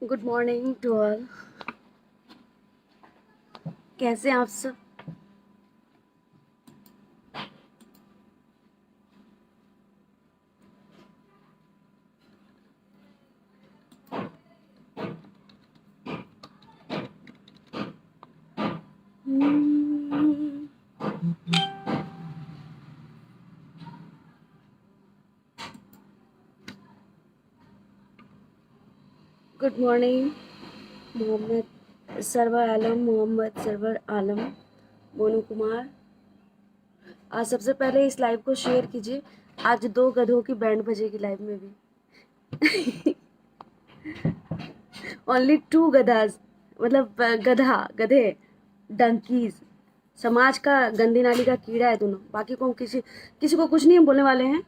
Good morning to all. कैसे हैं आप सब? गुड मॉर्निंग मोहम्मद सरवर आलम, मोहम्मद सरवर आलम, मोनू कुमार। आज सबसे पहले इस लाइव को शेयर कीजिए। आज 2 गधों की बैंड बजेगी लाइव में भी। ओनली 2 गधास, मतलब गधे, डंकीज। समाज का गंदी नाली का कीड़ा है दोनों। बाकी को किसी किसी को कुछ नहीं बोलने वाले हैं,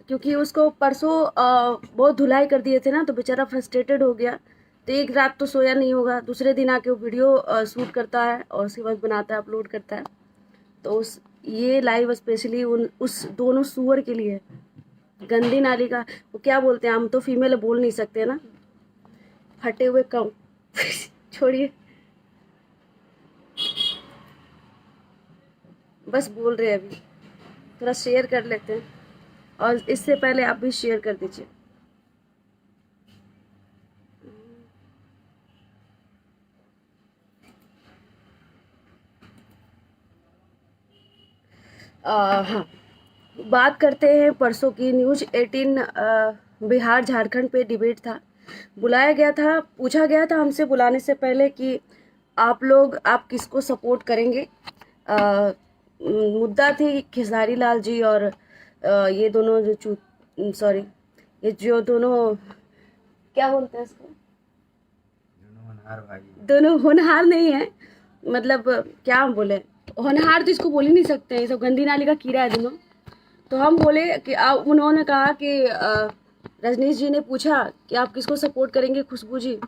क्योंकि उसको परसों बहुत धुलाई कर दिए थे ना, तो बेचारा फ्रस्ट्रेटेड हो गया। तो एक रात तो सोया नहीं होगा। दूसरे दिन आके वो वीडियो शूट करता है और उसके बाद बनाता है, अपलोड करता है। तो ये लाइव स्पेशली उस दोनों सुअर के लिए। गंदी नाली का वो क्या बोलते हैं, हम तो फीमेल बोल नहीं सकते ना, फटे हुए कम। छोड़िए, बस बोल रहे हैं। अभी थोड़ा शेयर कर लेते हैं, और इससे पहले आप भी शेयर कर दीजिए। हाँ, बात करते हैं परसों की। न्यूज़ 18 बिहार झारखंड पे डिबेट था, बुलाया गया था। पूछा गया था हमसे बुलाने से पहले कि आप किसको सपोर्ट करेंगे। मुद्दा थी खेसारी लाल जी और ये दोनों जो सॉरी, ये जो दोनों क्या बोलते हैं इसको, दोनों होनहार नहीं है। मतलब क्या हम बोले, होनहार तो इसको बोल ही नहीं सकते हैं, ये सब गंदी नाली का कीड़ा है दोनों। तो हम बोले कि उन्होंने कहा कि रजनीश जी ने पूछा कि आप किसको सपोर्ट करेंगे, खुशबू जी।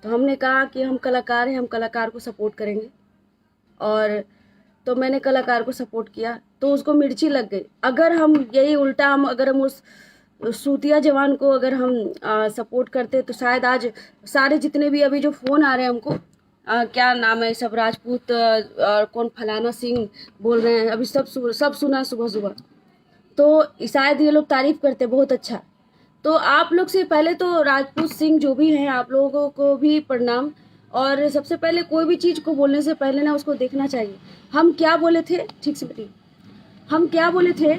तो हमने कहा कि हम कलाकार हैं, हम कलाकार को सपोर्ट करेंगे। और तो मैंने कलाकार को सपोर्ट किया, तो उसको मिर्ची लग गई। अगर हम यही उल्टा अगर हम उस सूतिया जवान को अगर हम सपोर्ट करते, तो शायद आज सारे जितने भी अभी जो फ़ोन आ रहे हैं हमको, क्या नाम है सब राजपूत और कौन फलाना सिंह बोल रहे हैं, अभी सब सुना सुबह सुबह। तो शायद ये लोग तारीफ करते बहुत अच्छा। तो आप लोग से पहले तो राजपूत सिंह जो भी हैं, आप लोगों को भी प्रणाम। और सबसे पहले कोई भी चीज़ को बोलने से पहले ना उसको देखना चाहिए। हम क्या बोले थे, ठीक से बताइए। हम क्या बोले थे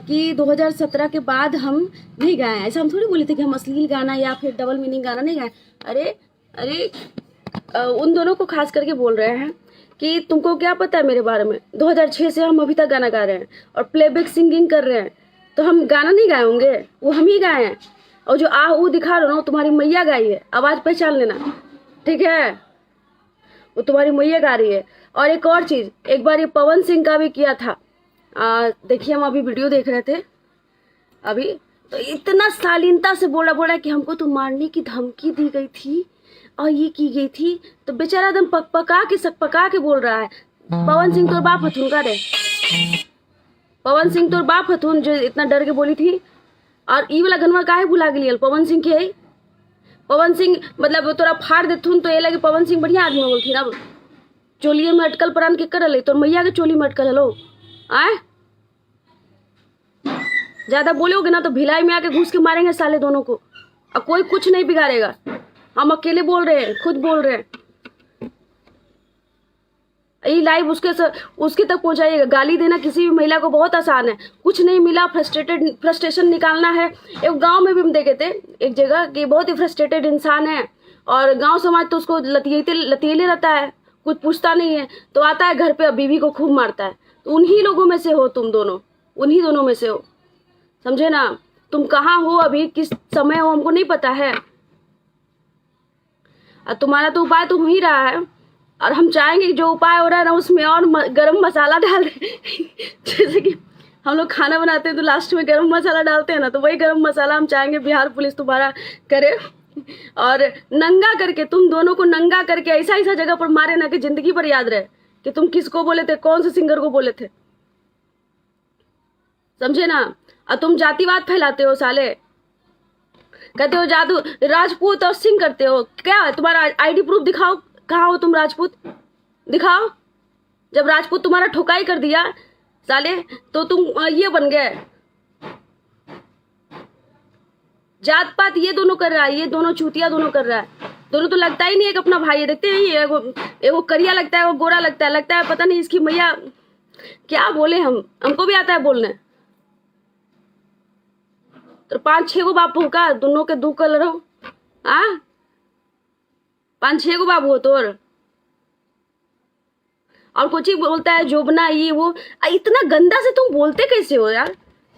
कि 2017 के बाद हम नहीं गाए। ऐसा हम थोड़ी बोले थे कि हम अश्लील गाना या फिर डबल मीनिंग गाना नहीं गाए। अरे अरे, उन दोनों को खास करके बोल रहे हैं कि तुमको क्या पता है मेरे बारे में। 2006 से हम अभी तक गाना गा रहे हैं और प्लेबैक सिंगिंग कर रहे हैं, तो हम गाना नहीं गाए होंगे? वो हम ही गाए हैं। और जो वो दिखा रहे हो ना, तुम्हारी मैया गाई है, आवाज़ पहचान लेना, ठीक है? वो तुम्हारी मैया गा रही है। और एक और चीज़, एक बार ये पवन सिंह का भी किया था। देखिए, हम अभी वीडियो देख रहे थे अभी, तो इतना शालीनता से बोला कि हमको तो मारने की धमकी दी गई थी और ये की गई थी। तो बेचारा एकदम पका के बोल रहा है। पवन सिंह तोर बाप हथुन का रे, पवन सिंह तोर बाप हथुन जो इतना डर के बोली थी। और ई वाला गनवा काहे भुला गेलियल? पवन सिंह के है। पवन सिंह मतलब तोरा फाड़ देथुन तो ये लगे पवन सिंह बढ़िया आदमी बोलती ना। चोलिए में अटकल प्राण के कर ले, तोर मैया के चोली में अटकल। हेलो, आए ज्यादा बोलोगे ना तो भिलाई में आके घुस के मारेंगे साले दोनों को, और कोई कुछ नहीं बिगाड़ेगा। हम अकेले बोल रहे हैं, खुद बोल रहे हैं। ये लाइव उसके तक पहुंचाइएगा। गाली देना किसी भी महिला को बहुत आसान है। कुछ नहीं मिला, फ्रस्ट्रेशन निकालना है। एक गांव में भी हम देखे थे एक जगह कि बहुत ही फ्रस्ट्रेटेड इंसान है, और गांव समाज तो उसको लतीले रहता है, कुछ पूछता नहीं है। तो आता है घर पे बीवी को खूब मारता है। तो उन्हीं लोगों में से हो तुम दोनों, उन्हीं दोनों में से हो, समझे ना? तुम कहाँ हो अभी, किस समय हो, हमको नहीं पता है। और तुम्हारा तो उपाय तो हो ही रहा है, और हम चाहेंगे कि जो उपाय हो रहा है ना उसमें और गरम मसाला डाल दें। जैसे कि हम लोग खाना बनाते हैं तो लास्ट में गरम मसाला डालते हैं ना, तो वही गरम मसाला हम चाहेंगे बिहार पुलिस तुम्हारा करे। और नंगा करके, तुम दोनों को नंगा करके ऐसा ऐसा जगह पर मारे ना कि जिंदगी भर याद रहे कि तुम किसको बोले थे, कौन से सिंगर को बोले थे, समझे ना? और तुम जातिवाद फैलाते हो साले। कहते हो जादू राजपूत और सिंह करते हो। क्या है तुम्हारा आईडी प्रूफ दिखाओ, कहाँ हो तुम राजपूत, दिखाओ। जब राजपूत तुम्हारा ठुकाई कर दिया साले तो तुम ये बन गए। जात पात ये दोनों कर रहा है, ये दोनों चूतिया दोनों कर रहा है। दोनों तो लगता ही नहीं है कि अपना भाई है। देखते हैं ये एगो करिया लगता है, वो गोरा लगता है पता नहीं इसकी मैया क्या बोले। हमको भी आता है बोलने। तो 5-6 गो बाप हो का, दोनों के 2 कलर हो। 5-6 गो बाप हो तोर। और कुछ ही बोलता है जोबना ये वो। इतना गंदा से तुम बोलते कैसे हो यार?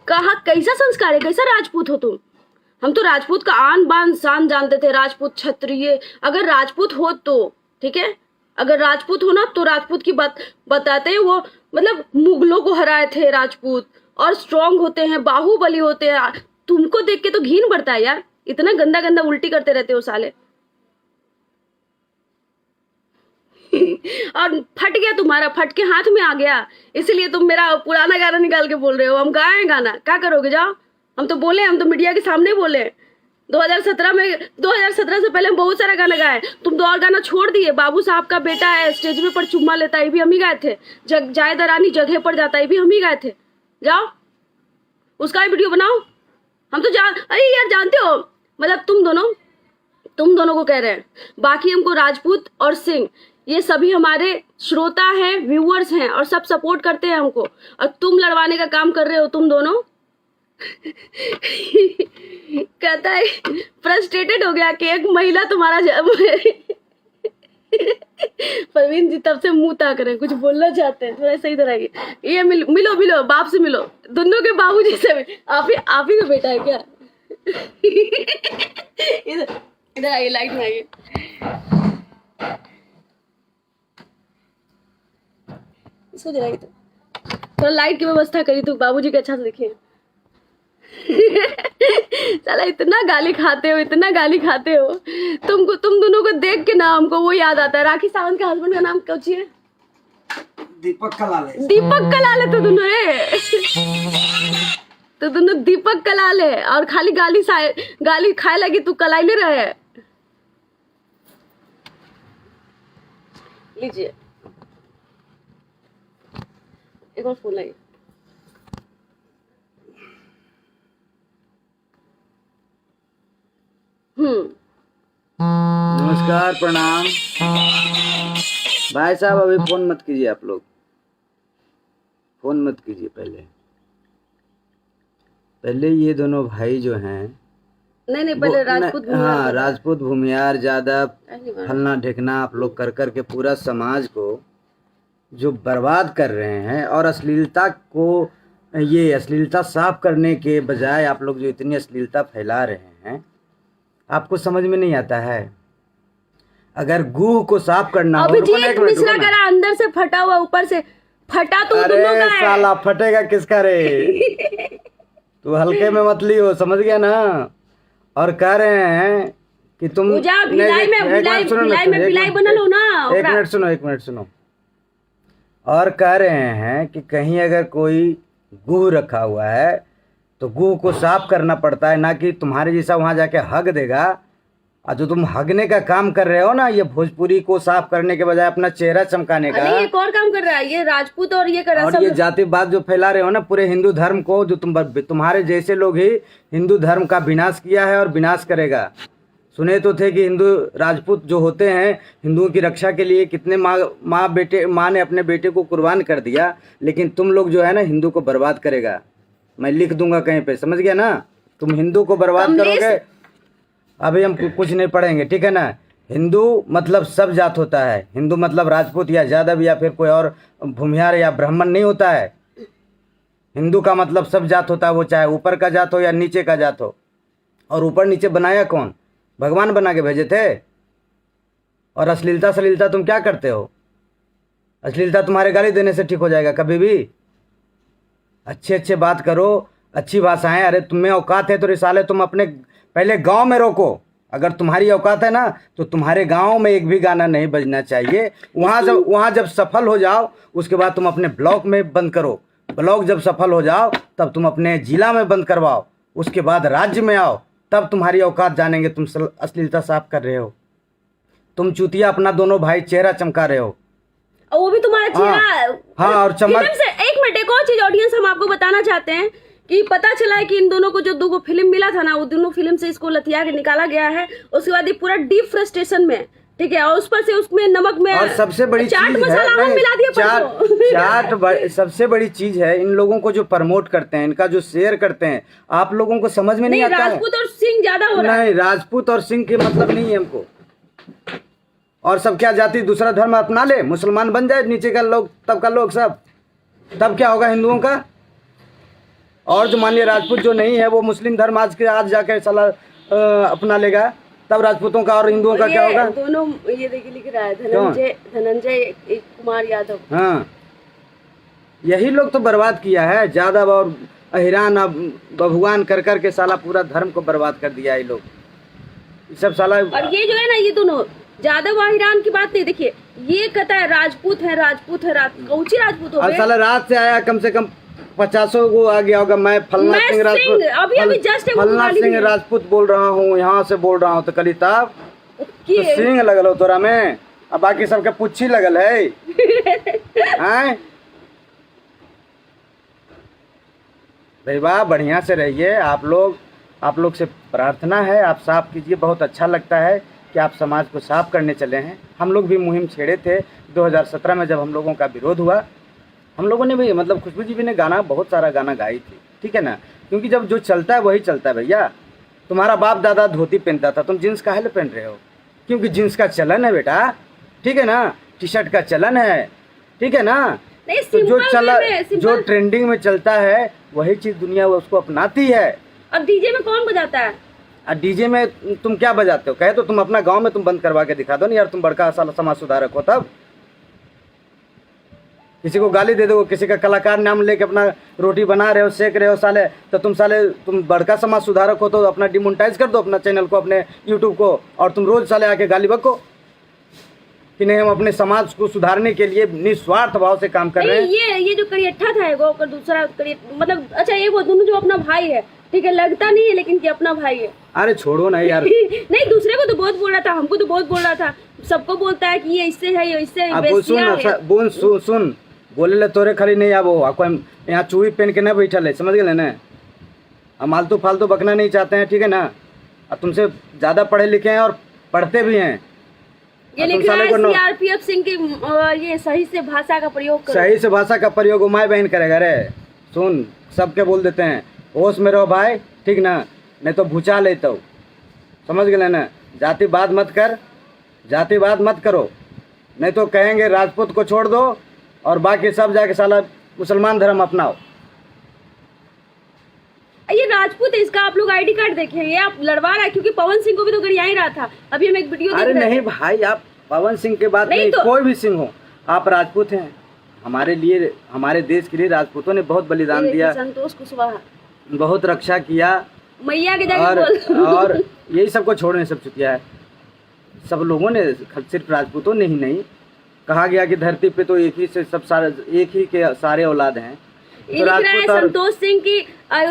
कहाँ कैसा संस्कार है, कैसा राजपूत हो तुम? हम तो राजपूत का आन बान शान जानते थे, राजपूत क्षत्रिय। अगर राजपूत हो तो ठीक है, अगर राजपूत हो ना तो राजपूत की बात बताते हैं। वो मतलब मुगलों को हराए थे राजपूत, और स्ट्रांग होते हैं, बाहुबली होते हैं। तुमको देख के तो घिन बढ़ता है यार, इतना गंदा गंदा उल्टी करते रहते हो साले। और फट गया तुम्हारा, फट के हाथ में आ गया, इसलिए तुम मेरा पुराना गाना निकाल के बोल रहे हो। हम गाए गाना, क्या करोगे? जाओ। हम तो बोले, हम तो मीडिया के सामने बोले 2017 से पहले हम बहुत सारा गाना गाए। तुम तो और गाना छोड़ दिए। बाबू साहब का बेटा है, स्टेज में पर चुम्मा लेता है, ये भी हम ही गाए थे। जाए दरानी जगह पर जाता है, ये भी हम ही गाए थे। जाओ उसका भी वीडियो बनाओ। हम तो अरे यार जानते हो, मतलब तुम दोनों को कह रहे हैं। बाकी हमको राजपूत और सिंह ये सभी हमारे श्रोता हैं, व्यूअर्स हैं, और सब सपोर्ट करते हैं हमको। और तुम लड़वाने का काम कर रहे हो तुम दोनों। कहता है फ्रस्ट्रेटेड हो गया कि एक महिला तुम्हारा परवीन जी तब से मुंह ताक रहे हैं, कुछ बोलना चाहते हैं, थोड़ा सही तरह ये मिलो बाप से मिलो, दोनों के बाबूजी से। आप ही का बेटा है क्या? इधर आइए, लाइट में आइए। इसको जलाइए, तो थोड़ा लाइट की व्यवस्था करी तो बाबूजी के अच्छा से दिखे। साला इतना गाली खाते हो तुम दोनों को देख के ना हमको वो याद आता है। राखी सावंत का हस्बैंड का नाम क्या है? दीपक कलाल। तो दोनों दीपक कलाल है, और खाली गाली खाए लगी तू कलाइले रहे। लीजिए एक और फूल लाइए। नमस्कार, प्रणाम। भाई साहब अभी फोन मत कीजिए, आप लोग फोन मत कीजिए। पहले ये दोनों भाई जो हैं, नहीं पहले राजपूत, हाँ राजपूत, भूमियार, यादव, फलना ढेकना, आप लोग कर के पूरा समाज को जो बर्बाद कर रहे हैं। और अश्लीलता साफ करने के बजाय आप लोग जो इतनी अश्लीलता फैला रहे हैं, आपको समझ में नहीं आता है। अगर गूह को साफ करना हो, अभिजीत मिश्रा करा अंदर से फटा हुआ, ऊपर से फटा तो अरे साला फटेगा किसका रे? तू हल्के में मत लियो, समझ गया ना? और कह रहे हैं कि तुम भिलाई में बनल हो ना। एक मिनट सुनो। और कह रहे हैं कि कहीं अगर कोई गूह रखा हुआ है तो गूह को साफ करना पड़ता है, ना कि तुम्हारे जैसा वहां जाके हग देगा। और जो तुम हगने का काम कर रहे हो ना, ये भोजपुरी को साफ करने के बजाय अपना चेहरा चमकाने का, ये कौन काम कर रहा है? ये राजपूत और ये कर रहा है। और ये जातिवाद जो फैला रहे हो ना पूरे हिंदू धर्म को, जो तुम्हारे जैसे लोग ही हिंदू धर्म का विनाश किया है और विनाश करेगा। सुने तो थे कि हिंदू राजपूत जो होते हैं हिंदुओं की रक्षा के लिए कितने माँ ने अपने बेटे को कुर्बान कर दिया, लेकिन तुम लोग जो है ना हिंदू को बर्बाद करेगा। मैं लिख दूंगा कहीं पे, समझ गया ना? तुम हिंदू को बर्बाद करोगे। अभी हम कुछ नहीं पढ़ेंगे, ठीक है ना? हिंदू मतलब सब जात होता है। हिंदू मतलब राजपूत या यादव या फिर कोई और भूमिहार या ब्राह्मण नहीं होता है। हिंदू का मतलब सब जात होता है, वो चाहे ऊपर का जात हो या नीचे का जात हो। और ऊपर नीचे बनाया कौन? भगवान बना के भेजे थे। और अश्लीलता तुम क्या करते हो? अश्लीलता तुम्हारे गाली देने से ठीक हो जाएगा कभी भी? अच्छे बात करो, अच्छी भाषाएं। अरे तुम्हें औकात है तो रिसाले तुम अपने पहले गांव में रोको। अगर तुम्हारी औकात है ना तो तुम्हारे गांव में एक भी गाना नहीं बजना चाहिए। वहाँ जब सफल हो जाओ उसके बाद तुम अपने ब्लॉक में बंद करो। ब्लॉक जब सफल हो जाओ तब तुम अपने जिला में बंद करवाओ, उसके बाद राज्य में आओ, तब तुम्हारी औकात जानेंगे तुम अश्लीलता साफ कर रहे हो। तुम चूतिया अपना दोनों भाई चेहरा चमका रहे हो। और वो भी तुम्हारा चेहरा। हाँ, और चमक। फिल्म से एक मिनट, एक और चीज ऑडियंस हम आपको बताना चाहते हैं कि पता चला है कि इन दोनों को जो दो फिल्म मिला था ना, वो दोनों फिल्म से इसको लतिया के निकाला गया है। उसके बाद ये पूरा डीप फ्रस्ट्रेशन में, ठीक है, और उस पर से उसमें नमक में और सबसे बड़ी चाट चीज मसाला हम मिला दिए सबसे बड़ी चीज है, इन लोगों को जो प्रमोट करते हैं, इनका जो शेयर करते हैं, आप लोगों को समझ में नहीं आता है। राजपूत और सिंह ज्यादा हो रहा है। नहीं, राजपूत और सिंह के मतलब नहीं है हमको। और सब क्या जाति दूसरा धर्म अपना ले, मुसलमान बन जाए नीचे का लोग, तब का लोग सब, तब क्या होगा हिंदुओं का। और जो मान लिया राजपूत जो नहीं है वो मुस्लिम धर्म आज जाकर साला अपना लेगा, तब राजपूतों का और हिंदुओं का क्या होगा। दोनों ये देखिए लिख रहा है धनंजय कुमार यादव। हाँ, यही लोग तो बर्बाद किया है, यादव और अहिरान बभुआन कर कर के साला पूरा धर्म को बर्बाद कर दिया है ये लोग, ये सब साला। और ये जो है ना, ये दोनों यादव और ईरान की बात नहीं, देखिए ये कहता है राजपूत है, राजपूत है, कौची राजपूत हो गए। साला रात से आया, कम से कम 50 को आ गया होगा। मैं फलना सिंह राजपूत, फलना सिंह राजपूत बोल रहा हूँ, यहाँ से बोल रहा हूँ, तो कल तब तो सिंह लगल हो तोरा में, अब बाकी सबके पुच्छी लगल है। हैं भाई वाह, बढ़िया से रहिए आप लोग से प्रार्थना है, आप साफ कीजिए। बहुत अच्छा लगता है कि आप समाज को साफ करने चले हैं। हम लोग भी मुहिम छेड़े थे 2017 में, जब हम लोगों का विरोध हुआ, हम लोगों ने भी मतलब खुशबू जी भी ने गाना, बहुत सारा गाना गाई थी, ठीक है ना, क्योंकि जब जो चलता है वही चलता है भैया। तुम्हारा बाप दादा धोती पहनता था, तुम जीन्स काहे पहन रहे हो? क्योंकि जीन्स का चलन है बेटा, ठीक है ना, टी शर्ट का चलन है, ठीक है ना। तो जो ट्रेंडिंग में चलता है वही चीज दुनिया उसको अपनाती है। अब डीजे में कौन बजाता है? डीजे में तुम क्या बजाते हो? कहे तो तुम अपना गांव में तुम बंद करवा के दिखा दो ना यार, तुम बड़का समाज सुधारक हो। तब किसी को गाली दे दो, किसी का कलाकार नाम लेके अपना रोटी बना रहे हो, सेक रहे हो साले, तो तुम बड़का समाज सुधारक हो, तो अपना डिमोनेटाइज कर दो अपना चैनल को, अपने यूट्यूब को, और तुम रोज साले आके गाली बको कि नहीं हम अपने समाज को सुधारने के लिए निस्वार्थ भाव से काम कर रहे हैं। ये जो करियट्ठा था एगो, और दूसरा मतलब अच्छा ये वो दोनों जो अपना भाई है, ठीक है, लगता नहीं है लेकिन कि अपना भाई है। अरे छोड़ो ना यार। नहीं, दूसरे को तो बहुत बोल रहा था, हमको तो बहुत बोल रहा था, सबको बोलता है कि ये इससे है, ये इससे है। सुन बोले ले तोरे खाली नहीं आबो, आपको यहाँ चूड़ी पहन के ना बैठल है, समझ गए ना। हम आलतू फालतू बकना नहीं चाहते हैं, ठीक है ना। अब तुमसे ज्यादा पढ़े लिखे हैं और पढ़ते भी हैं। ये लिख रहा है सीआरपीएफ सिंह की ये सही से भाषा का प्रयोग करो। सही से भाषा का प्रयोग माय बहन करेगा रे। सुन, सबके बोल देते हैं, होश में रहो भाई, ठीक ना, नहीं तो भूचा ले, तो समझ गए ना। जातिवाद मत कर, जातिवाद मत करो, नहीं तो कहेंगे राजपूत को छोड़ दो और बाकी सब जाके साला मुसलमान धर्म अपनाओ। ये राजपूत है, इसका आप लोग आईडी कार्ड देखें, ये आप लड़वा रहा है, क्योंकि पवन सिंह को भी तो गरिया ही रहा था। अभी हम एक वीडियो देख रहे थे। नहीं भाई, आप पवन सिंह के बात नहीं, कोई भी सिंह हो, आप राजपूत हैं। हमारे लिए, हमारे देश के लिए राजपूतों ने बहुत बलिदान दिया, संतोष कुशवाहा बहुत रक्षा किया, मैया के जाके और यही सबको छोड़ने सब चुकिया है। सब लोगों ने, सिर्फ राजपूतों ने ही नहीं, कहा गया कि धरती पे तो एक ही से सब सारे, एक ही के सारे औलाद हैं। तो राजपूत और संतोष सिंह की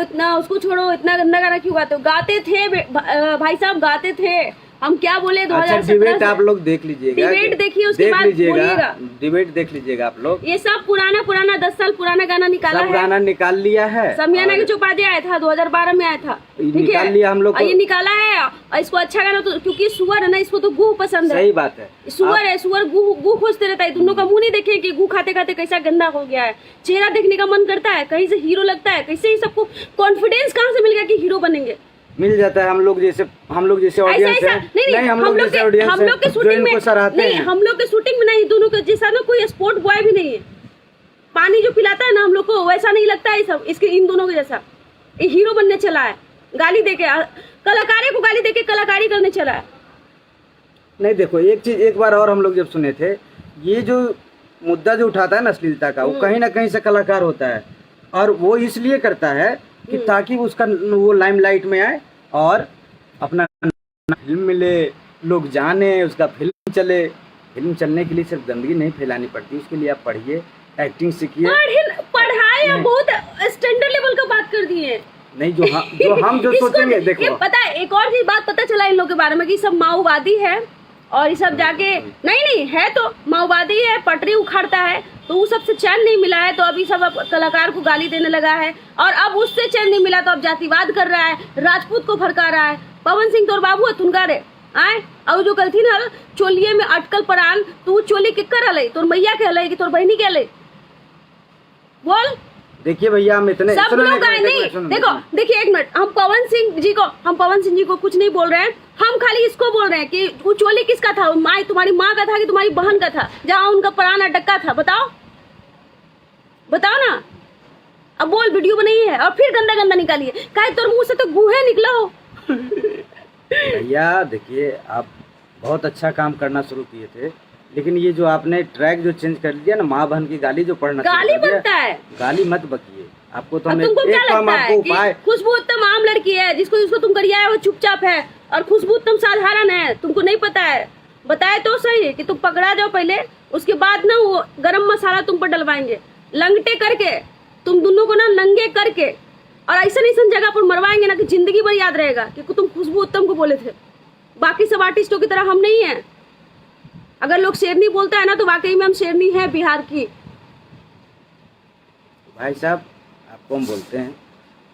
उतना उसको छोड़ो, इतना गंदा गाना क्यों गाते हो? गाते थे भाई साहब, गाते थे। हम क्या बोले 2017 अच्छा, डिबेट आप लोग देख लीजिएगा, डिबेट देखिए, उसके बाद बोलिएगा। डिबेट देख लीजिएगा आप लोग। ये सब पुराना 10 साल पुराना गाना निकाला है, गाना निकाल लिया है। समियाना के चौपाजे आया था, 2012 में आया था, निकाल लिया हम लोग। ये निकाला है, और इसको अच्छा गाना तो, क्योंकि सुअर है ना, इसको तो गुह पसंद है। सही बात है, सुअर है, सुअर गुह खोजते रहता है। दोनों का मुंह नहीं देखे कि गुह खाते खाते कैसा गंदा हो गया है। चेहरा देखने का मन करता है, कहीं से हीरो लगता है, कैसे ही सबको कॉन्फिडेंस कहाँ से मिल गया कि हीरो बनेंगे? मिल जाता है। हम लोग जैसे ऑडियंस है, नहीं हम लोग जैसे ऑडियंस हम लोग के शूटिंग में नहीं, हम लोग के शूटिंग में नहीं, दोनों के जैसा ना कोई स्पोर्ट बॉय भी नहीं है। पानी जो पिलाता है ना हम लोग को, वैसा नहीं लगता है सब इसके, इन दोनों के जैसा। ये हीरो बनने चला है, गाली देके, कलाकारी को गाली देके कलाकारी करने चला है। नहीं देखो, एक चीज एक बार और हम लोग जब सुने थे, ये जो मुद्दा जो उठाता है ना अश्लीलता का, वो कहीं ना कहीं से कलाकार होता है, और वो इसलिए करता है कि ताकि उसका वो लाइमलाइट में आए और अपना फिल्म मिले, लोग जाने, उसका फिल्म चले। फिल्म चलने के लिए सिर्फ गंदगी नहीं फैलानी पड़ती, उसके लिए आप पढ़िए, एक्टिंग सीखिए। पढ़ाई बहुत स्टैंडर्ड लेवल का बात कर दिए। नहीं, जो हम जो सोचेंगे, ये देखो पता है, एक और चीज बात पता चला इन लोगों के बारे में कि सब माओवादी है और ये सब जाके नहीं है, तो माओवादी है, पटरी उखाड़ता है, तो वो सबसे चैन नहीं मिला है, तो अभी सब अब कलाकार को गाली देने लगा है, और अब उससे चैन नहीं मिला तो अब जातिवाद कर रहा है, राजपूत को भड़का रहा है। पवन सिंह तोर बाबू है तुनका रे आए, और जो कल थी ना चोलिए में अटकल परान, तू चोली किकर हले, तोर मैया के हले कि तोर बहनी के हले, बोल। देखिए भैया, हम इतने सब लोग आए नहीं, देखो देखिए एक मिनट, हम पवन सिंह जी को कुछ नहीं बोल रहे हैं, हम खाली इसको बोल रहे हैं कि वो चोली किसका था, माँ तुम्हारी माँ का था कि तुम्हारी बहन का था, जहाँ उनका प्राण अटका था, बताओ ना। अब बोल, वीडियो बनाई है और फिर गंदा गंदा निकालिए, कहे तोर मुंह से तो गुहे निकला हो। भैया देखिए, आप बहुत अच्छा काम करना शुरू किए थे, लेकिन ये जो आपने ट्रैक जो चेंज कर दिया ना, माँ बहन की गाली जो पढ़ना गाली बनता है, गाली मत बकिए। आपको तो तुमको क्या लगता है कि खुशबू उत्तम आम लड़की है, जिसको तुम करिया है वो चुपचाप है, और खुशबू उत्तम साधारण है, तुमको नहीं पता है। बताए तो सही कि तुम पकड़ा जाओ पहले, उसके बाद ना वो गरम मसाला तुम पर डलवाएंगे, लंगटे करके तुम दोनों को ना नंगे करके, और ऐसा जगह पर मरवाएंगे ना कि जिंदगी भर याद रहेगा कि तुम खुशबू उत्तम को बोले थे। बाकी सब आर्टिस्टों की तरह हम नहीं है। अगर लोग शेरनी बोलता है ना, तो वाकई में हम शेरनी है बिहार की। भाई साहब, आपको हम बोलते हैं,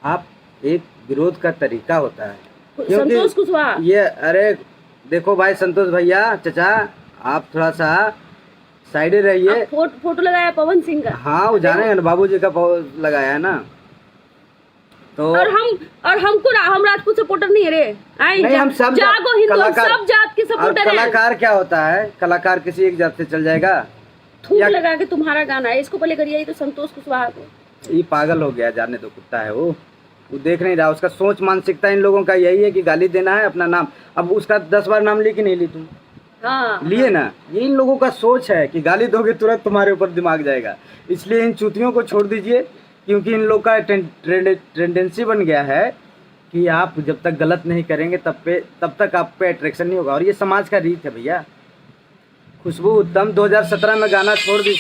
आप एक विरोध का तरीका होता है, संतोष कुशवाहा ये, अरे देखो भाई संतोष भैया, चचा आप थोड़ा सा साइडे रहिए। फोटो लगाया पवन सिंह का, हाँ वो जाने हैं, बाबूजी का लगाया है ना, तो और हमको हम राजपूत सपोर्टर नहीं है रे, नहीं, हम सब जागो हिंदू, सब जात के सपोर्टर हैं। कलाकार क्या होता है, कलाकार किसी एक जात से चल जाएगा। थूक लगा के तुम्हारा गाना है, इसको पहले करिए तो संतोष कुशवाहा को। ये पागल हो गया, जाने दो, कुत्ता है वो देख नहीं रहा। उसका सोच मानसिकता इन लोगों का यही है कि गाली देना है, अपना नाम। अब उसका 10 बार नाम ली कि नहीं ली तुम? हाँ, लिए ना। ये इन लोगों का सोच है कि गाली दोगे तुरंत तुम्हारे ऊपर दिमाग जाएगा। इसलिए इन चूतियों को छोड़ दीजिए, क्योंकि इन लोग का टेंडेंसी बन गया है कि आप जब तक गलत नहीं करेंगे तब तक आप पे अट्रैक्शन नहीं होगा। और ये समाज का रीत है भैया। खुशबू उत्तम 2017 में गाना छोड़ दी,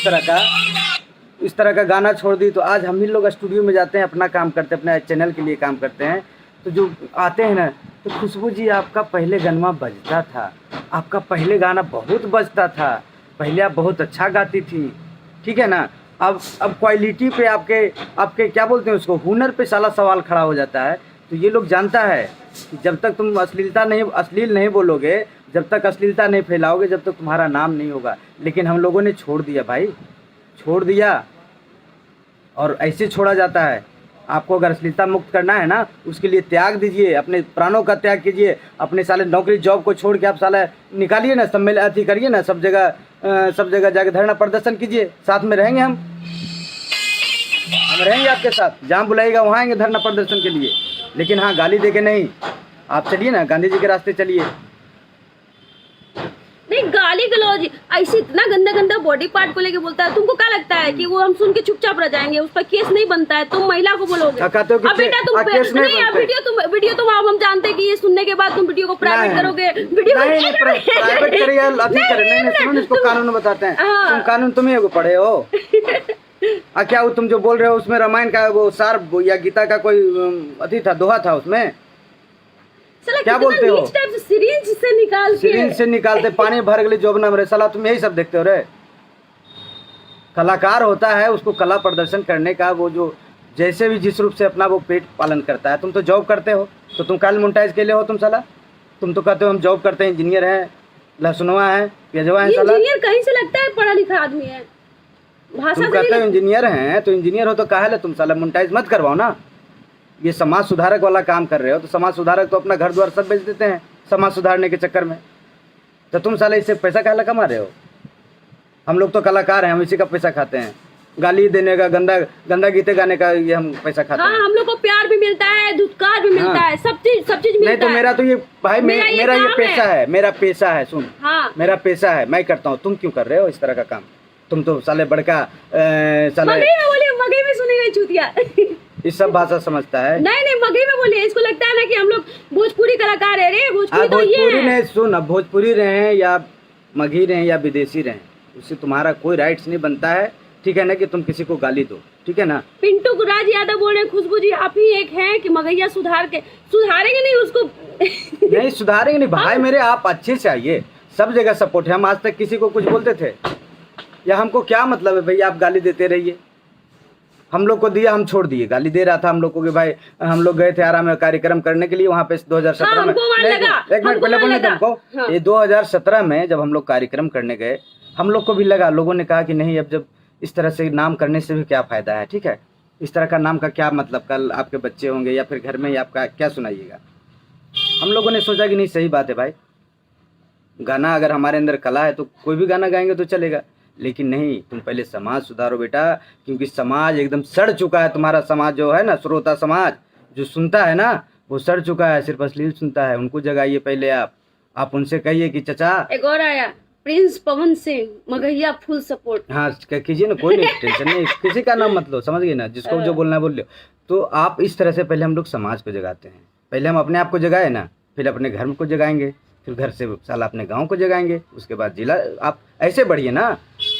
इस तरह का गाना छोड़ दी, तो आज हम ही लोग स्टूडियो में जाते हैं, अपना काम करते हैं, अपने चैनल के लिए काम करते हैं, तो जो आते हैं ना, तो खुशबू जी आपका पहले गाना बजता था, आपका पहले गाना बहुत बजता था, पहले आप बहुत अच्छा गाती थी, ठीक है ना। अब क्वालिटी पे आपके क्या बोलते हैं उसको, हुनर पे साला सवाल खड़ा हो जाता है। तो ये लोग जानता है कि जब तक तुम अश्लील नहीं बोलोगे, जब तक अश्लीलता नहीं फैलाओगे, जब तक तुम्हारा नाम नहीं होगा। लेकिन हम लोगों ने छोड़ दिया भाई, छोड़ दिया, और ऐसे छोड़ा जाता है। आपको अगर अश्लीलता मुक्त करना है ना, उसके लिए त्याग दीजिए, अपने प्राणों का त्याग कीजिए, अपने साले नौकरी जॉब को छोड़ के आप साले निकालिए ना, सम्मेलन अति करिए ना, सब जगह जाके धरना प्रदर्शन कीजिए। साथ में रहेंगे, हम रहेंगे आपके साथ, जहाँ बुलाइएगा वहाँ आएंगे धरना प्रदर्शन के लिए। लेकिन हाँ, गाली दे के नहीं। आप चलिए ना, गांधी जी के रास्ते चलिए। नहीं, गाली गलौज ऐसे इतना गंदा गंदा बॉडी पार्ट को लेके बोलता है। तुमको क्या लगता है कि वो हम सुन के चुपचाप रह जाएंगे? उस पर केस नहीं बनता है, तुम महिला को बोलोगे। अब बेटा तुम वीडियो तुम हम जानते हैं कि ये सुनने के बाद तुम वीडियो को प्राइवेट करोगे। वीडियो प्राइवेट करिए, अभी करें। नहीं, सुनो, इसको कानून बताते हैं। तुम कानून तुम ही पढ़े हो? क्या वो तुम जो बोल रहे हो उसमें रामायण का वो सार या गीता का कोई अति था, दोहा था उसमें? क्या बोलते हो? सिरिंज से निकालते पानी भर गले जोबना में, साला तुम यही सब देखते हो रे। कलाकार होता है, उसको कला प्रदर्शन करने का, वो जो जैसे भी जिस रूप से अपना वो पेट पालन करता है। तुम तो जॉब करते हो, तो तुम काल मोनेटाइज के लिए हो? तुम साला तुम तो कहते हो हम जॉब करते हैं, इंजीनियर हैं, लहसुनवा है, प्याजवा है। साला इंजीनियर कहीं से लगता है पढ़ा लिखा आदमी है, भाषा तुम कहते हो इंजीनियर हैं, तो इंजीनियर हो तो काहे तुम साला मोनेटाइज मत करवाओ ना। ये समाज सुधारक वाला काम कर रहे हो, तो समाज सुधारक तो अपना घर द्वार सब बेच देते हैं समाज सुधारने के चक्कर में। तो तुम साले इससे पैसा काहे कमा रहे हो? हम लोग तो कलाकार हैं, हम इसी का पैसा खाते हैं। गाली देने का, गंदा गीते गाने का ये हम पैसा खाते हैं। हम लोग को प्यार भी मिलता है, धुतकार भी मिलता है, सब चीज मिलता नहीं तो है। मेरा तो ये भाई मेरा ये पेशा है, मेरा पेशा है। सुन, मेरा पेशा है, मैं करता हूँ। तुम क्यों कर रहे हो इस तरह का काम? तुम तो साले बड़का साले मगही में सुनी गई चूतिया इस सब भाषा समझता है। नहीं मगही में बोलिए। इसको लगता है ना कि हम लोग भोजपुरी कलाकार है रे। भोजपुरी तो ये भोजपुरी नहीं, सुन, अब भोजपुरी रहे या मगही रहे या विदेशी रहे, उससे तुम्हारा कोई राइट्स नहीं बनता है, ठीक है ना, कि तुम किसी को गाली दो। ठीक है ना। पिंटू राज यादव बोल रहे हैं खुशबू जी आप ही एक हैं कि मगैया सुधारेंगे नहीं उसको। नहीं सुधारेंगे नहीं भाई मेरे, आप अच्छे से आइए, सब जगह सपोर्ट है। हम आज तक किसी को कुछ बोलते थे या हमको क्या मतलब है भैया, आप गाली देते रहिए। हम लोग को दिया, हम छोड़ दिए। गाली दे रहा था हम लोग को कि भाई हम लोग गए थे आराम में कार्यक्रम करने के लिए वहाँ पे 2017 में। एक मिनट पहले बोलने तुमको, ये 2017 में जब हम लोग कार्यक्रम करने गए, हम लोग को भी लगा, लोगों ने कहा कि नहीं अब जब इस तरह से नाम करने से भी क्या फ़ायदा है, ठीक है, इस तरह का नाम का क्या मतलब, कल आपके बच्चे होंगे या फिर घर में ही आपका क्या सुनाइएगा। हम लोगों ने सोचा कि नहीं सही बात है भाई, गाना अगर हमारे अंदर कला है तो कोई भी गाना गाएंगे तो चलेगा, लेकिन नहीं, तुम पहले समाज सुधारो बेटा, क्योंकि समाज एकदम सड़ चुका है। तुम्हारा समाज जो है ना, श्रोता समाज जो सुनता है ना, वो सड़ चुका है, सिर्फ अश्लील सुनता है। उनको जगाइए पहले आप उनसे कहिए कि चचा। एक और आया प्रिंस पवन सिंह मगहिया फुल सपोर्ट। हाँ कीजिए ना, कोई नहीं, टेंशन नहीं, किसी का नाम मत लो, समझ गए ना, जिसको जो बोलना है बोल लो। तो आप इस तरह से पहले हम लोग समाज को जगाते हैं, पहले हम अपने आप को जगाए ना, फिर अपने घर को जगाएंगे, फिर घर से साला अपने गांव को जगाएंगे, उसके बाद जिला। आप ऐसे बढ़िए ना।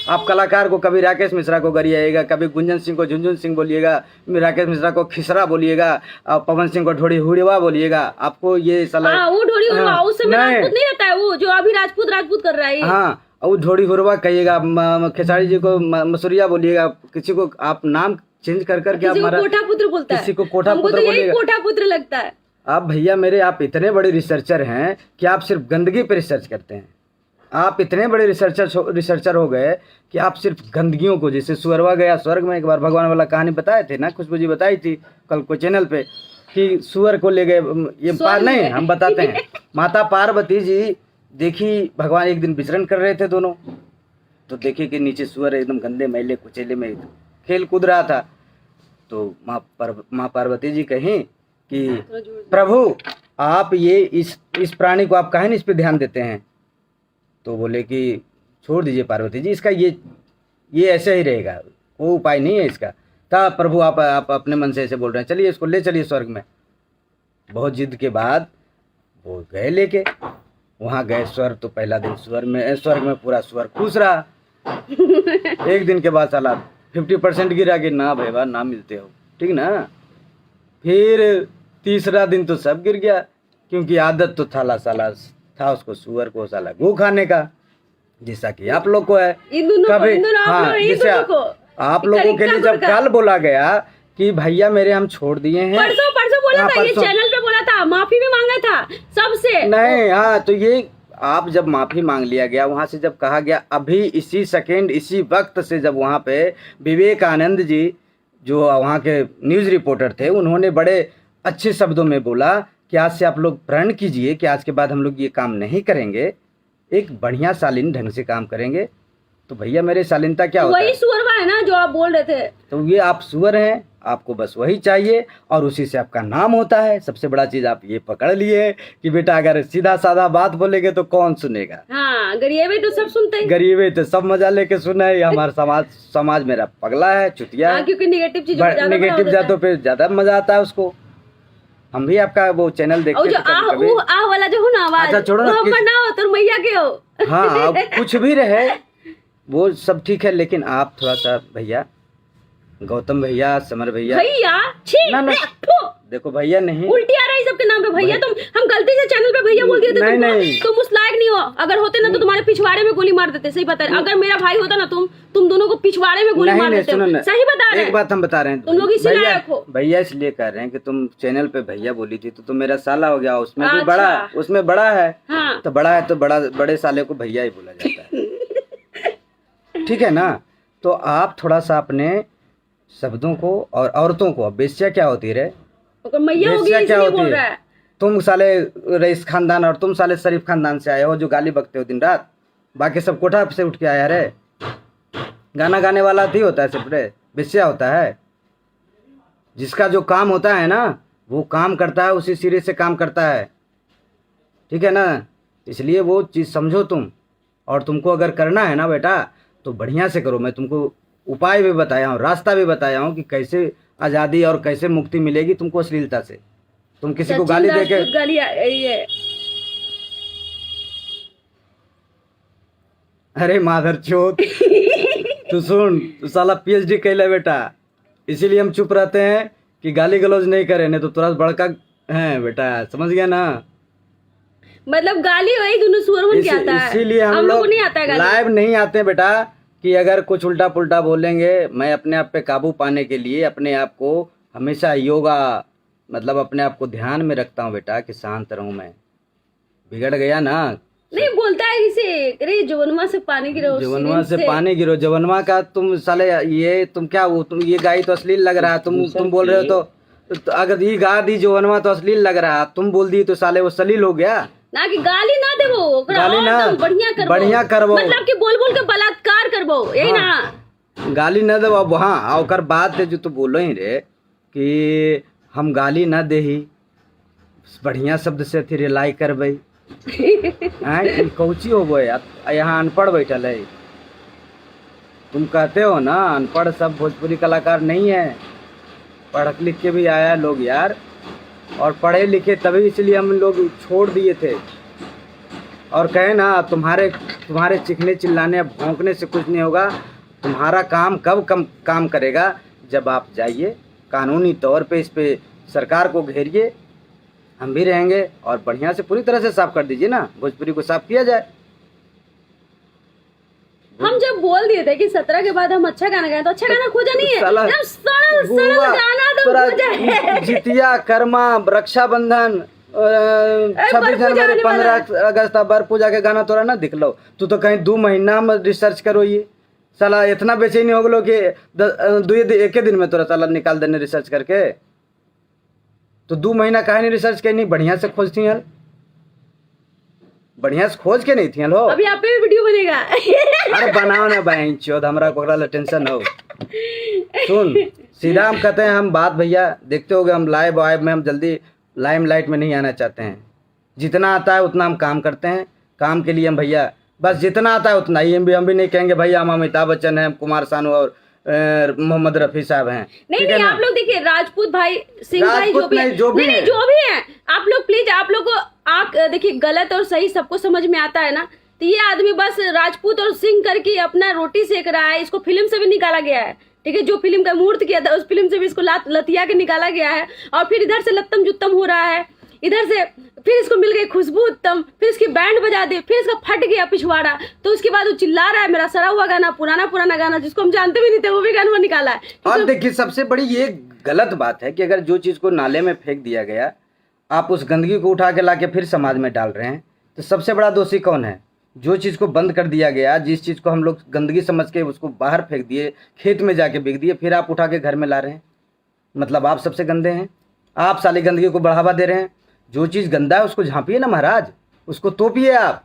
आप कलाकार को कभी राकेश मिश्रा को गरियाएगा, कभी गुंजन सिंह को झुनझुन सिंह बोलिएगा, राकेश मिश्रा को खिसरा बोलिएगा, और पवन सिंह को ढोड़ी हुड़वा बोलिएगा। आपको ये साला वो ढोड़ी हुड़वा उस समय राजपूत नहीं रहता है, वो जो अभी राजपूत कर रहा है। हाँ, और ढोड़ी हुड़वा कहिएगा, खेसारी जी को मसूरिया बोलिएगा, किसी को आप नाम चेंज कर करके आप कोठा पुत्र बोलता है, किसी को कोठा पुत्र बोलिएगा, कोठा पुत्र लगता है। आप भैया मेरे, आप इतने बड़े रिसर्चर हैं कि आप सिर्फ गंदगी पे रिसर्च करते हैं। आप इतने बड़े रिसर्चर हो गए कि आप सिर्फ गंदगियों को, जैसे सुअरवा गया स्वर्ग में, एक बार भगवान वाला कहानी बताए थे ना, खुशबू जी बताई थी कल को चैनल पे, कि सुअर को ले गए, ये पार नहीं हम बताते हैं। माता पार्वती जी देखी, भगवान एक दिन विचरण कर रहे थे दोनों, तो देखे कि नीचे सुअर एकदम गंदे मैले कुचेले में खेल कूद रहा था। तो माँ पार्वती जी कहीं कि प्रभु आप ये इस प्राणी को आप काहे नहीं इस पे ध्यान देते हैं। तो बोले कि छोड़ दीजिए पार्वती जी, इसका ये ऐसे ही रहेगा, कोई उपाय नहीं है इसका। तब प्रभु आप अपने मन से ऐसे बोल रहे हैं, चलिए इसको ले चलिए स्वर्ग में। बहुत जिद के बाद वो गए लेके, वहाँ गए स्वर्ग। तो पहला दिन स्वर्ग में पूरा स्वर्ग खुश रहा। एक दिन के बाद साला 50% गिरा कि ना भैया ना मिलते हो, ठीक ना। फिर तीसरा दिन तो सब गिर गया, क्योंकि आदत तो साला था उसको, सुअर को साला गो खाने का, जैसा कि आप लोग को है कभी। हाँ, जैसे आप लोगों के लिए जब कल बोला गया कि भैया मेरे हम छोड़ दिए हैं, परसों बोला था, ये चैनल पे बोला था, माफी भी मांगा था सबसे। नहीं, हाँ, तो ये आप जब माफी मांग लिया गया, वहां से जब कहा गया, अभी इसी सेकेंड इसी वक्त से जब वहां पे विवेकानंद जी जो वहाँ के न्यूज़ रिपोर्टर थे, उन्होंने बड़े अच्छे शब्दों में बोला कि आज से आप लोग प्रण कीजिए कि आज के बाद हम लोग ये काम नहीं करेंगे, एक बढ़िया शालीन ढंग से काम करेंगे। तो भैया मेरे शालीनता क्या होता है? वही सुअरवा है ना जो आप बोल रहे थे। तो ये आप सुअर हैं, आपको बस वही चाहिए और उसी से आपका नाम होता है। सबसे बड़ा चीज आप ये पकड़ लिए कि बेटा अगर सीधा साधा बात बोलेंगे तो कौन सुनेगा। हाँ, गरीबे तो सब सुनते हैं, गरीबे तो सब मजा लेके सुने। हमारा समाज मेरा पगला है, चुतिया है, क्योंकि नेगेटिव जातों पे ज्यादा मजा आता है उसको। हम भी आपका वो चैनल देखते हैं कभी कभी। आह वाला जो हो ना आवाज, अच्छा छोड़ो ना, तो मैया के हो। हाँ, अब कुछ भी रहे वो सब ठीक है, लेकिन आप थोड़ा सा भैया, गौतम भैया, समर भैया, ना देखो भैया नहीं, उल्टी आ रहा है सबके नाम पे भैया। तुम हम गलती से चैनल पे भैया बोल दिए थे, तुम उस लायक नहीं हो। अगर होते ना तो तुम्हारे पिछवाड़े में गोली मार देते। सही बता रहे, अगर मेरा भाई होता ना तुम दोनों को पिछवाड़े में गोली मार देते। सही बता रहे, एक बात हम बता रहे हैं, तुम लोग इसी लायक हो। भैया इसलिए कह रहे हैं कि तुम चैनल पे भैया बोली थी तो तुम मेरा साला हो गया, उसमें भी बड़ा, उसमें बड़ा है, तो बड़ा है तो बड़े साले को भैया ही बोला जाता है, ठीक है ना। तो आप थोड़ा सा अपने शब्दों को और औरतों को, बेस्या क्या होती है, बेस्या क्या होती है, तुम साले रईस खानदान और तुम साले शरीफ खानदान से आए हो जो गाली बकते हो दिन रात, बाकी सब कोठा से उठ के आया रे। गाना गाने वाला भी होता है सिर्फ, बेस्या होता है जिसका जो काम होता है ना वो काम करता है, उसी सिरे से काम करता है, ठीक है ना। इसलिए वो चीज़ समझो तुम, और तुमको अगर करना है ना बेटा तो बढ़िया से करो। मैं तुमको उपाय भी बताया हूँ, रास्ता भी बताया हूँ कि कैसे आज़ादी और कैसे मुक्ति मिलेगी तुमको अश्लीलता से। तुम किसी को गाली देके, अरे माधर चोत, तू सुन, तू साला PhD कैले बेटा, इसीलिए हम चुप रहते हैं कि गाली गलौज नहीं करें, नहीं तो तुरंत बड़का है बेटा, समझ गया ना। मतलब गाली वही दोनों सुअर क्या आता है, इसीलिए हम लोग लोग को नहीं आता है गाली। लाइव नहीं आते हैं बेटा, कि अगर कुछ उल्टा पुल्टा बोलेंगे। मैं अपने आप पे काबू पाने के लिए अपने आप को हमेशा योगा, मतलब अपने आप को ध्यान में रखता हूँ बेटा, कि शांत रहूं। मैं बिगड़ गया ना। नहीं बोलता है इसे, अरे जवनवा से पानी गिरो, जवनवा से पानी गिरो, जवनवा का तुम साले, ये तुम क्या वो तुम, ये गाय तो अश्लील लग रहा है, तुम बोल रहे हो तो अगर ये गा दी जवनवा तो अश्लील लग रहा है, तुम बोल दी तो साले वो सलील हो गया ना। कि गाली ना देबो, ओकरा गाली और ना, एकदम बढ़िया करबो, मतलब कि बोल बोल के बलात्कार करबो, यही ना। गाली न दो। अब हाँ ओकर बात है जो तू बोलो ही रे, कि हम गाली न दे ही, बढ़िया शब्द से अथी रिलाई करबे। कौची हो गए यहाँ अनपढ़ बैठल है। तुम कहते हो ना अनपढ़ सब भोजपुरी कलाकार नहीं है, पढ़ लिख के भी आया लोग यार, और पढ़े लिखे तभी इसलिए हम लोग छोड़ दिए थे। और कहे ना तुम्हारे चिखने चिल्लाने भौंकने से कुछ नहीं होगा। तुम्हारा काम कब काम करेगा, जब आप जाइए कानूनी तौर पे इस पे सरकार को घेरिए, हम भी रहेंगे और बढ़िया से पूरी तरह से साफ कर दीजिए ना, भोजपुरी को साफ किया जाए। हम जब बोल दिए थे कि 17 के बाद हम अच्छा गाना गाएं, तो अच्छा गाना खोजा नहीं है, एकदम सरल गाना तो खोजा है। जितिया, कर्मा, रक्षाबंधन, 26 जनवरी, 15 अगस्त, बर पूजा के गाना तोरा ना दिख लो। तू तो कहीं 2 महीना में रिसर्च करो, ये साला इतना बेचैनी हो गलो कि एक दिन में तोरा साला निकाल देने रिसर्च करके। तो 2 महीना काहे नहीं रिसर्च करनी, बढ़िया से खोजती है, बढ़िया से खोज के नहीं थी लो। अभी आप पे भी वीडियो बनेगा। अरे बनाओ ना बहन चोद, हमरा को टेंशन हो। सुन सीधा हम कहते हैं, हम बात भैया देखते होगे, हम लाइव में हम जल्दी लाइमलाइट में नहीं आना चाहते हैं। जितना आता है उतना हम काम करते हैं, काम के लिए हम भैया बस जितना आता है उतना ही। हम भी नहीं कहेंगे भैया हम अमिताभ बच्चन हैं, कुमार सानू और मोहम्मद रफी साहब हैं। नहीं आप लोग देखिए, राजपूत भाई, सिंह भाई, जो भी है, आप लोग प्लीज, आप लोग को देखिए गलत और सही सबको समझ में आता है ना। तो ये आदमी बस राजपूत और सिंह करके अपना रोटी सेक रहा है। इसको फिल्म से भी निकाला गया है, ठीक है, जो फिल्म का मुहूर्त किया था उस फिल्म से भी इसको लतिया के निकाला गया है। और फिर इधर से लत्तम जुत्तम हो रहा है, इधर से फिर इसको मिल गई खुशबू उत्तम, फिर इसकी बैंड बजा दी, फिर इसका फट गया पिछवाड़ा, तो उसके बाद वो चिल्ला रहा है मेरा सरा हुआ गाना, पुराना गाना जिसको हम जानते भी नहीं थे, वो भी गाना निकाला है। और देखिए सबसे बड़ी ये गलत बात है कि अगर जो चीज को नाले में फेंक दिया गया, आप उस गंदगी को उठा के लाके फिर समाज में डाल रहे हैं, तो सबसे बड़ा दोषी कौन है? जो चीज़ को बंद कर दिया गया, जिस चीज़ को हम लोग गंदगी समझ के उसको बाहर फेंक दिए, खेत में जाके बिक दिए, फिर आप उठा के घर में ला रहे हैं, मतलब आप सबसे गंदे हैं। आप साली गंदगी को बढ़ावा दे रहे हैं। जो चीज़ गंदा है उसको झांपिए ना महाराज, उसको तोपिए। आप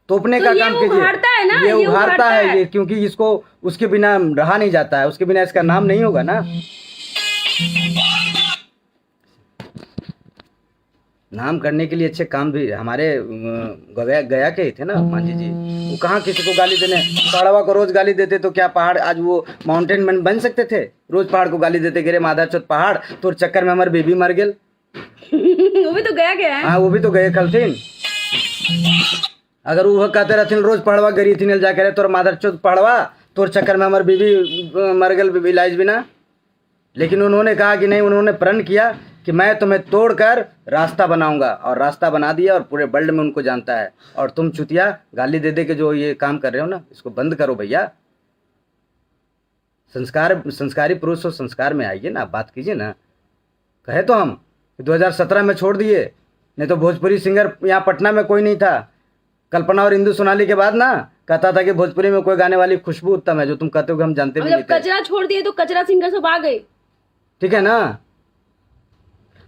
तोपने का काम कीजिए। ये उभारता है ये, क्योंकि इसको उसके बिना रहा नहीं जाता है, उसके बिना इसका नाम नहीं होगा ना। नाम करने के लिए अच्छे काम भी हमारे गया के ही थे ना मांझी जी। वो कहाँ किसी को गाली देने, पहाड़वा को रोज गाली देते तो क्या पहाड़ आज वो माउंटेन मैन बन सकते थे? रोज पहाड़ को गाली देते, गिरे माधर चौथ पहाड़ तोर चक्कर में हमारे बेबी मर गेल। वो भी तो गया है। हाँ वो भी तो गए खलथिन। अगर वो कहते रहथिन रोज पहाड़वा गरी थी जाके रहे तोर माधर चौथ पहाड़वा तोर चक्कर में हमारे बेबी मर गेल, बेबी लाइज बिना। लेकिन उन्होंने कहा कि नहीं, उन्होंने प्रण किया कि मैं तुम्हें तोड़कर रास्ता बनाऊंगा, और रास्ता बना दिया और पूरे वर्ल्ड में उनको जानता है। और तुम चुतिया गाली दे दे के जो ये काम कर रहे हो ना, इसको बंद करो भैया। संस्कारी पुरुष हो, संस्कार में आइए ना, बात कीजिए ना। कहे तो हम 2017 में छोड़ दिए, नहीं तो भोजपुरी सिंगर यहाँ पटना में कोई नहीं था। कल्पना और इंदु सोनाली के बाद ना कहता था कि भोजपुरी में कोई गाने वाली खुशबू उत्तम है, जो तुम कहते हो कि हम जानते भी नहीं थे। कचरा छोड़ दिए तो कचरा सिंगर सब आ गए, ठीक है ना।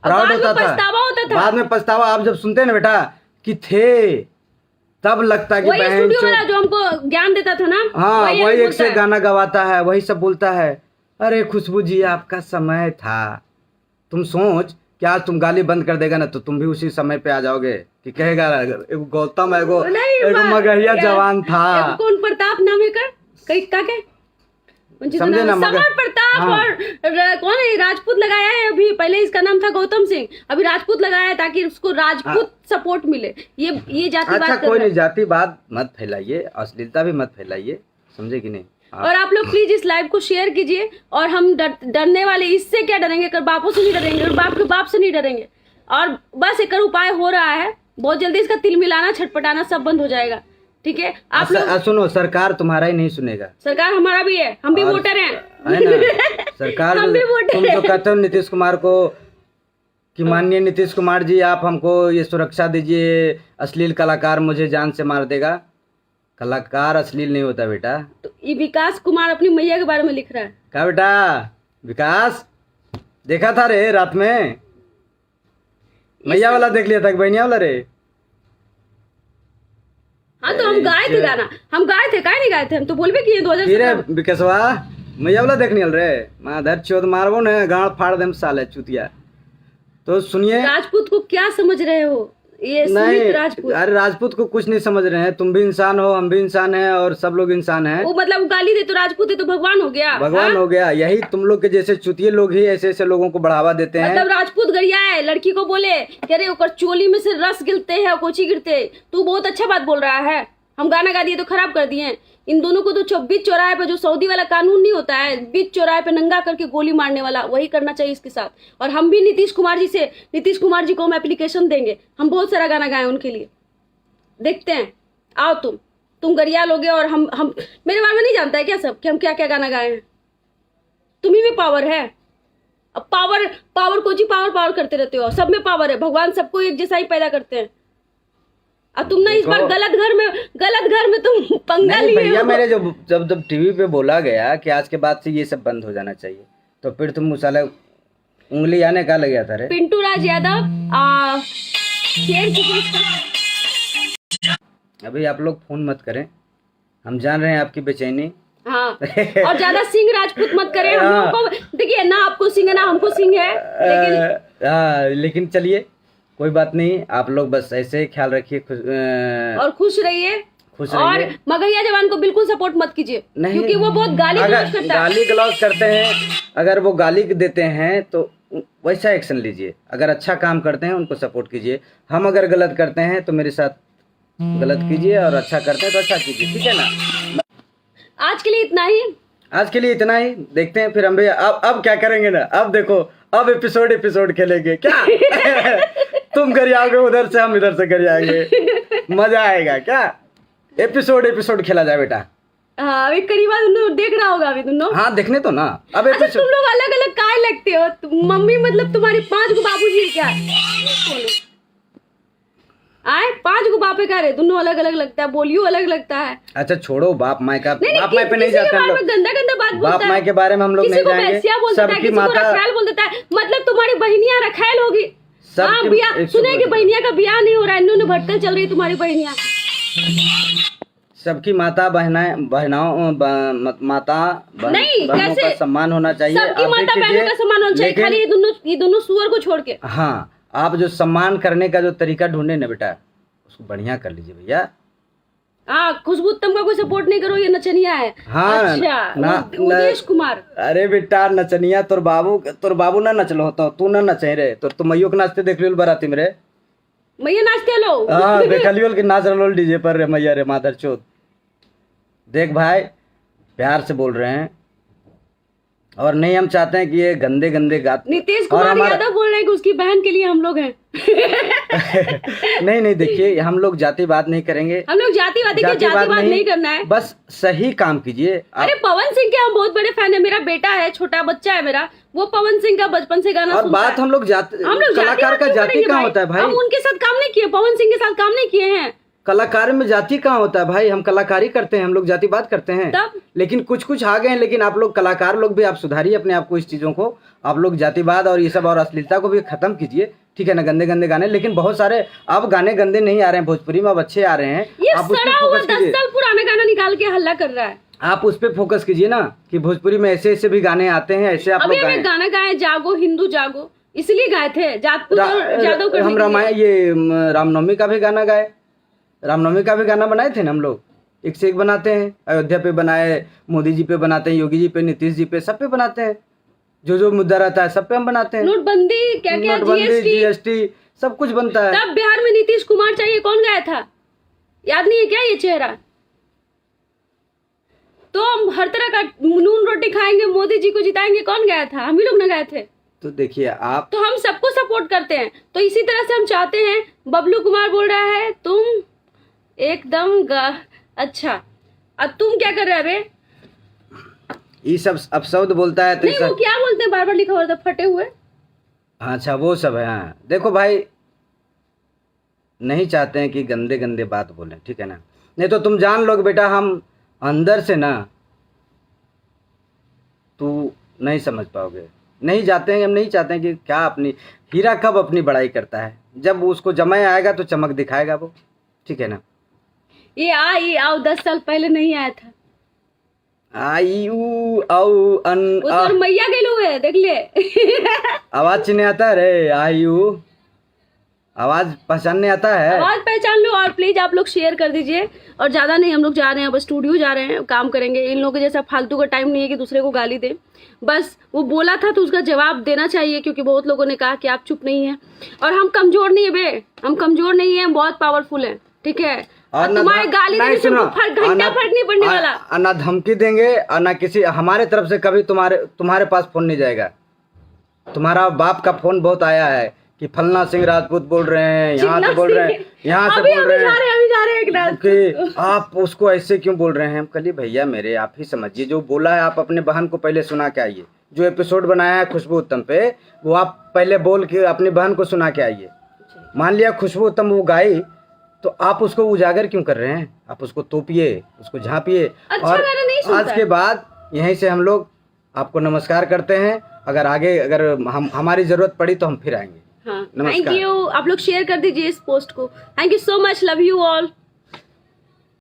प्राउड होता था, बाद में पछतावा। आप जब सुनते ना बेटा कि थे, तब लगता कि वही स्टूडियो वाला जो हमको ज्ञान देता था ना, हाँ वही एक से गाना गवाता है, वही सब बोलता है। अरे खुशबू जी आपका समय था। तुम सोच कि आज तुम गाली बंद कर देगा ना तो तुम भी उसी समय पे आ जाओगे कि कहेगा एगो गौतम एगो मगहिया जवान था। कौन प्रताप नाम है का समझे ना, समर प्रताप। हाँ। और कौन है राजपूत लगाया है, अभी पहले इसका नाम था गौतम सिंह, अभी राजपूत लगाया है ताकि उसको राजपूत सपोर्ट मिले। ये जातिवाद। अच्छा कोई नहीं, जातिवाद मत फैलाइए, अश्लीलता भी मत फैलाइए, समझे कि नहीं। और आप लोग प्लीज इस लाइव को शेयर कीजिए। और हम डरने वाले इससे क्या डरेंगे, कर बापों से नहीं डरेंगे और बाप के बाप से नहीं डरेंगे। और बस एक उपाय हो रहा है, बहुत जल्दी इसका तिल मिलाना छटपटाना सब बंद हो जाएगा। ठीक है, आप लोग सुनो, सरकार तुम्हारा ही नहीं सुनेगा, सरकार हमारा भी है, हम भी वोटर हैं, है ना। सरकार हम भी वोटर तुम जो हैं। कहते हो नीतीश कुमार को कि माननीय नीतीश कुमार जी आप हमको ये सुरक्षा दीजिए, अश्लील कलाकार मुझे जान से मार देगा। कलाकार अश्लील नहीं होता बेटा। तो ये विकास कुमार अपनी मैया के बारे में लिख रहा है। क्या बेटा विकास, देखा था रे रात में, मैया वाला देख लिया था कि बहनिया वाला रे? हाँ तो हम गाए थे गाना, हम गाए थे, काहे नहीं गाए थे, हम तो बोलबे किए 2017। विकासवा मैया वाला देखने रे, माधर चौथ मारबो न गाड़ फाड़ देम साले चुतिया। तो सुनिए, राजपूत को क्या समझ रहे हो, ये नहीं सुमित राजपूत। अरे राजपूत को कुछ नहीं समझ रहे हैं, तुम भी इंसान हो, हम भी इंसान हैं और सब लोग इंसान हैं। वो मतलब गाली दे तो राजपूत है तो भगवान हो गया, भगवान हो गया। यही तुम लोग के जैसे चुतिये लोग ही ऐसे ऐसे लोगों को बढ़ावा देते हैं। मतलब राजपूत गरिया है, लड़की को बोले कि अरे ओकर चोली में से रस गिरते हैं, कोची गिरते, तू बहुत अच्छा बात बोल रहा है। हम गाना गा दिए तो खराब कर दिए। इन दोनों को तो 24 चौराहे पे जो सऊदी वाला कानून नहीं होता है, बीच चौराहे पे नंगा करके गोली मारने वाला, वही करना चाहिए इसके साथ। और हम भी नीतीश कुमार जी को हम एप्लीकेशन देंगे, हम बहुत सारा गाना गाए उनके लिए। देखते हैं, आओ तुम गरिया लोगे और हम मेरे बारे में नहीं जानता है क्या सब कि हम क्या क्या गाना गाए हैं? तुम्ही में पावर है। अब पावर कोची पावर करते रहते हो, सब में पावर है। भगवान सबको एक जैसा ही पैदा करते हैं। अब तुम ना इस बार गलत घर में तुम पंगा लिए भैया हो। मेरे जब टीवी पे बोला गया कि आज के बाद से ये सब बंद हो जाना चाहिए, तो फिर तुम मुसाले उंगली आने का लग गया था रे। पिंटू राज यादव शेर अभी आप लोग फोन मत करें, हम जान रहे हैं आपकी बेचैनी। हाँ और ज्यादा सिंह राजपूत मत करें। हम लोगों को देखिए ना, आपको सिंह है ना हमको सिंह है, लेकिन चलिए कोई बात नहीं, आप लोग बस ऐसे ही ख्याल रखिए और खुश रहिए। और मगहिया जवान को बिल्कुल सपोर्ट मत कीजिए, क्योंकि वो बहुत गाली गलौज करते हैं। अगर वो गाली देते हैं तो वैसा एक्शन लीजिए, अगर अच्छा काम करते हैं उनको सपोर्ट कीजिए। हम अगर गलत करते हैं तो मेरे साथ गलत कीजिए, और अच्छा करते हैं तो अच्छा कीजिए, ठीक है ना। आज के लिए इतना ही, देखते हैं फिर हम भी अब क्या करेंगे ना। अब देखो, अब एपिसोड खेलेंगे क्या? तुम कर आओगे उधर से, हम इधर से कर आएंगे, मजा आएगा क्या? एपिसोड खेला जाए बेटा। हाँ अभी करीबा तुम देख रहा होगा अभी तुम। हाँ देखने तो ना। अब अच्छा तुम लोग अलग अलग काय लगते हो? मम्मी मतलब तुम्हारी 5 गो बाबूजी क्या आए? 5 गो बापे का रे, दोनों अलग अलग लगता है, बोलियो अलग लगता है। अच्छा छोड़ो बाप माई का, बाप माई पे नहीं जाते हम लोग। गंदा बात बोलता है, बाप माई के बारे में हम लोग नहीं जाएंगे। सबकी माता रखैल बोल देता है, मतलब तुम्हारी बहनियां रखैल होगी। हाँ बियाह सुने कि बहनिया का बियाह नहीं हो रहा है, इन्होंने भटकल चल रही तुम्हारी बहनियां। सबकी माता बहनों का सम्मान होना चाहिए। सबकी माता बहनों का सम्मान होना चाहिए, खाली ये दोनों सुअर को छोड़ के। हाँ आप जो सम्मान करने का जो तरीका ढूंढे ना बेटा, उसको बढ़िया कर लीजिए भैया। हाँ खुशबू उत्तम का कोई सपोर्ट नहीं करो, ये नचनिया है। हाँ अच्छा उदेश कुमार। अरे बेटा नचनिया तोर बाबू ना नचलो तो तू ना नचे रे, तो तुम मैयो के नाचते देख लियो बाराती में रे। मैया नाचते लो। हाँ देख लियो कि नाच रहा डीजे पर रे मैया रे मादर चोद। देख भाई प्यार से बोल रहे हैं, और नहीं हम चाहते हैं कि ये गंदे गात। नीतीश कुमार यादव बोल रहे हैं कि उसकी बहन के लिए हम लोग हैं। नहीं देखिए, हम लोग जातिवाद नहीं करेंगे, हम लोग जातिवाद नहीं करना है, बस सही काम कीजिए। अरे पवन सिंह के हम बहुत बड़े फैन है, मेरा बेटा है, छोटा बच्चा है मेरा, वो पवन सिंह का बचपन से गाना और बात हम लोग कलाकार का जाति कहाँ होता है भाई? हम उनके साथ काम नहीं किए, पवन सिंह के साथ काम नहीं किए हैं। कलाकार में जाति कहाँ होता है भाई? हम कलाकारी करते हैं, हम लोग जातिवाद करते हैं तब? लेकिन कुछ आ गए हैं। लेकिन आप लोग कलाकार लोग भी आप सुधारिए अपने आप को, इस चीजों को आप लोग जातिवाद और ये सब और अश्लीलता को भी खत्म कीजिए, ठीक है ना। गंदे गाने, लेकिन बहुत सारे अब गाने गंदे नहीं आ रहे हैं भोजपुरी में, अब अच्छे आ रहे हैं। आप उस पर फोकस कीजिए। 10 साल पुराने गाना निकाल के हल्ला कर रहा है, आप उस पर फोकस कीजिए ना कि भोजपुरी में ऐसे भी गाने आते हैं, ऐसे आप लोग गाना गाए जागो हिंदू जागो, इसलिए गाए थे जादव। हम रामायण ये रामनवमी का भी गाना गाए, रामनवमी का भी गाना बनाए थे ना हम लोग, एक से एक बनाते हैं। अयोध्या पे बनाए, मोदी जी पे बनाते हैं, योगी जी पे, नीतीश जी पे, सब पे बनाते हैं। जो मुद्दा रहता है सब पे हम बनाते हैं। नोटबंदी क्या जीएसटी सब कुछ बनता है। तब बिहार में नीतीश कुमार चाहिए कौन गया था, याद नहीं है क्या ये चेहरा? तो हम हर तरह का नून रोटी खाएंगे, मोदी जी को जिताएंगे, कौन गया था? हम ही लोग ना गए थे। तो देखिए आप, तो हम सबको सपोर्ट करते हैं, तो इसी तरह से हम चाहते हैं। बबलू कुमार बोल रहा है तुम एकदम अच्छा, अब तुम क्या कर रहे हो बे? ये सब अपशब्द बोलता है तो नहीं, वो क्या बोलते हैं, बार बार लिखा हुआ था फटे हुए। अच्छा वो सब है। हाँ देखो भाई, नहीं चाहते हैं कि गंदे गंदे बात बोलें, ठीक है ना? नहीं तो तुम जान लोगे बेटा, हम अंदर से ना, तू नहीं समझ पाओगे। नहीं जाते हैं, हम नहीं चाहते हैं कि क्या अपनी हीरा कब अपनी बड़ाई करता है, जब उसको जमाया आएगा तो चमक दिखाएगा वो, ठीक है ना? ये आओ 10 साल पहले नहीं आया था। आई ऊ औ अन वो तो मैया के लोग है, देख ले। आवाज चिन्ह आता है रे, आई ऊ आवाज पहचानने आता है। आवाज पहचान लो, और प्लीज आप लोग शेयर कर दीजिए। और ज्यादा नहीं, हम लोग जा रहे हैं, बस स्टूडियो जा रहे हैं, काम करेंगे। इन लोगों के जैसा फालतू का टाइम नहीं है कि दूसरे को गाली दे। बस वो बोला था तो उसका जवाब देना चाहिए, क्योंकि बहुत लोगों ने कहा कि आप चुप नहीं है। और हम कमजोर नहीं है बे, हम कमजोर नहीं है, हम बहुत पावरफुल है, ठीक है? और तुम्हारे गाली देने से घंटा फर्क नहीं पड़ने वाला। ना धमकी देंगे और ना किसी हमारे तरफ से कभी तुम्हारे पास फोन नहीं जाएगा। तुम्हारा बाप का फोन बहुत आया है कि फलना सिंह राजपूत बोल रहे हैं, यहाँ से बोल रहे हैं, यहाँ से बोल रहे हैं कि आप उसको ऐसे क्यों बोल रहे हैं। हम कहिए भैया मेरे, आप ही समझिए, जो बोला है आप अपने बहन को पहले सुना के आइए। जो एपिसोड बनाया है खुशबू उत्तम पे, वो आप पहले बोल के अपनी बहन को सुना के आइए। मान लिया खुशबू उत्तम वो गाई, तो आप उसको उजागर क्यों कर रहे हैं? आप उसको तोपिए, उसको झांपिए। और आज के बाद यहीं से हम लोग आपको नमस्कार करते हैं। अगर आगे अगर हमारी जरूरत पड़ी तो हम फिर आएंगे। हाँ, थैंक यू। आप लोग शेयर कर दीजिए इस पोस्ट को। Thank you so much, love you all.